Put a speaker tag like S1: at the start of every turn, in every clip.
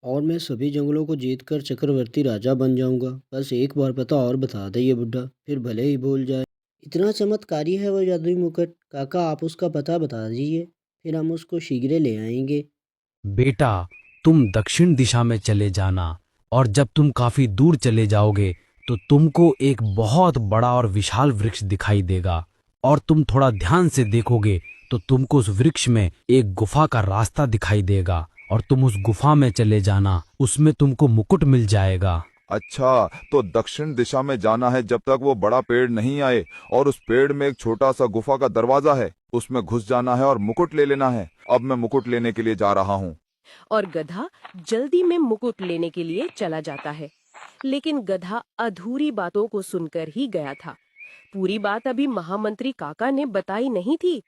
S1: और मैं सभी जंगलों को जीतकर चक्रवर्ती राजा बन जाऊंगा। बस एक बार पता और बता दे ये बुड्ढा, फिर भले ही भूल जाए। इतना चमत्कारी है वो जादुई मुकुट। काका आप उसका पता बता दीजिए, फिर हम उसको शीघ्र ले आएंगे।
S2: बेटा, तुम दक्षिण दिशा में चले जाना और जब तुम काफी दूर चले जाओगे तो तुमको एक बहुत बड़ा और विशाल वृक्ष दिखाई देगा और तुम थोड़ा ध्यान से देखोगे तो तुमको उस वृक्ष में एक गुफा का रास्ता दिखाई देगा और तुम उस गुफा में चले जाना, उसमें तुमको मुकुट मिल जाएगा।
S3: अच्छा, तो दक्षिण दिशा में जाना है जब तक वो बड़ा पेड़ नहीं आए, और उस पेड़ में एक छोटा सा गुफा का दरवाजा है, उसमें घुस जाना है और मुकुट ले लेना है। अब मैं मुकुट लेने के लिए जा रहा हूँ।
S4: और गधा जल्दी में मुकुट लेने के लिए चला जाता है। लेकिन गधा अधूरी बातों को सुनकर ही गया था। पूरी बात अभी महामंत्री काका ने बताई नहीं थी।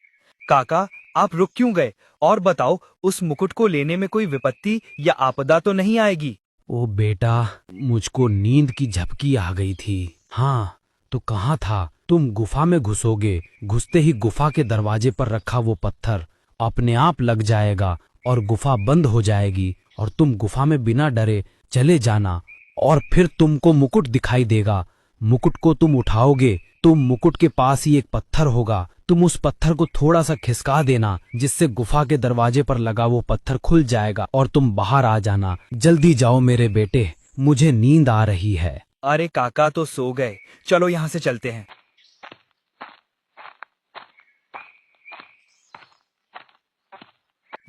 S5: काका, आप रुक क्यों गए? और बताओ, उस मुकुट को लेने में कोई विपत्ति या आपदा तो नहीं आएगी?
S2: ओ बेटा, मुझको नींद की झपकी आ गई थी। हाँ, तो कहाँ था? तुम गुफा में घुसोगे, घुसते ही गुफा के दरवाजे पर रखा वो पत्थर अपने आप लग जाएगा और गुफा बंद हो जाएगी और तुम गुफा में बिना डरे चले जाना और फिर तुमको मुकुट दिखाई देगा। मुकुट को तुम उठाओगे, तुम मुकुट के पास ही एक पत्थर होगा, तुम उस पत्थर को थोड़ा सा खिसका देना जिससे गुफा के दरवाजे पर लगा वो पत्थर खुल जाएगा और तुम बाहर आ जाना। जल्दी जाओ मेरे बेटे, मुझे नींद आ रही है।
S5: अरे काका तो सो गए, चलो यहाँ से चलते हैं।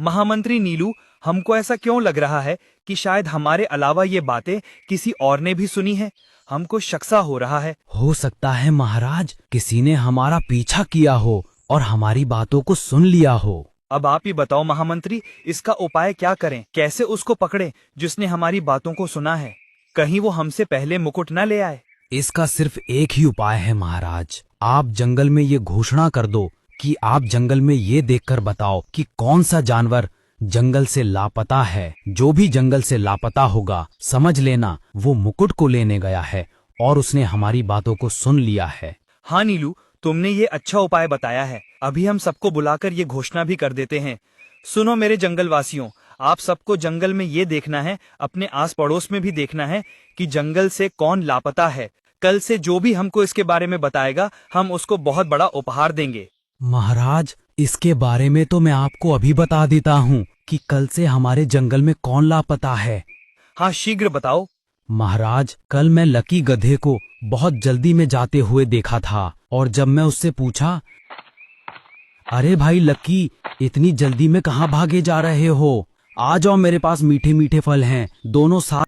S5: महामंत्री नीलू, हमको ऐसा क्यों लग रहा है कि शायद हमारे अलावा ये बातें किसी और ने भी सुनी है। हमको शक सा हो रहा है।
S2: हो सकता है महाराज, किसी ने हमारा पीछा किया हो और हमारी बातों को सुन लिया हो।
S5: अब आप ही बताओ महामंत्री, इसका उपाय क्या करें? कैसे उसको पकड़ें जिसने हमारी बातों को सुना है? कहीं वो हमसे पहले मुकुट न ले आए।
S2: इसका सिर्फ एक ही उपाय है महाराज। आप जंगल में ये घोषणा कर दो कि आप जंगल में ये देखकर बताओ कि कौन सा जानवर जंगल से लापता है। जो भी जंगल से लापता होगा, समझ लेना वो मुकुट को लेने गया है और उसने हमारी बातों को सुन लिया है।
S5: हाँ नीलू, तुमने ये अच्छा उपाय बताया है। अभी हम सबको बुलाकर ये घोषणा भी कर देते हैं। सुनो मेरे जंगलवासियों, आप सबको जंगल में ये देखना है, अपने आस पड़ोस में भी देखना है कि जंगल से कौन लापता है। कल से जो भी हमको इसके बारे में बताएगा, हम उसको बहुत बड़ा उपहार देंगे।
S2: महाराज, इसके बारे में तो मैं आपको अभी बता देता हूँ कि कल से हमारे जंगल में कौन लापता है।
S5: हाँ, शीघ्र बताओ।
S2: महाराज, कल मैं लकी गधे को बहुत जल्दी में जाते हुए देखा था और जब मैं उससे पूछा, अरे भाई लकी, इतनी जल्दी में कहाँ भागे जा रहे हो? आ जाओ, मेरे पास मीठे मीठे फल हैं, दोनों साथ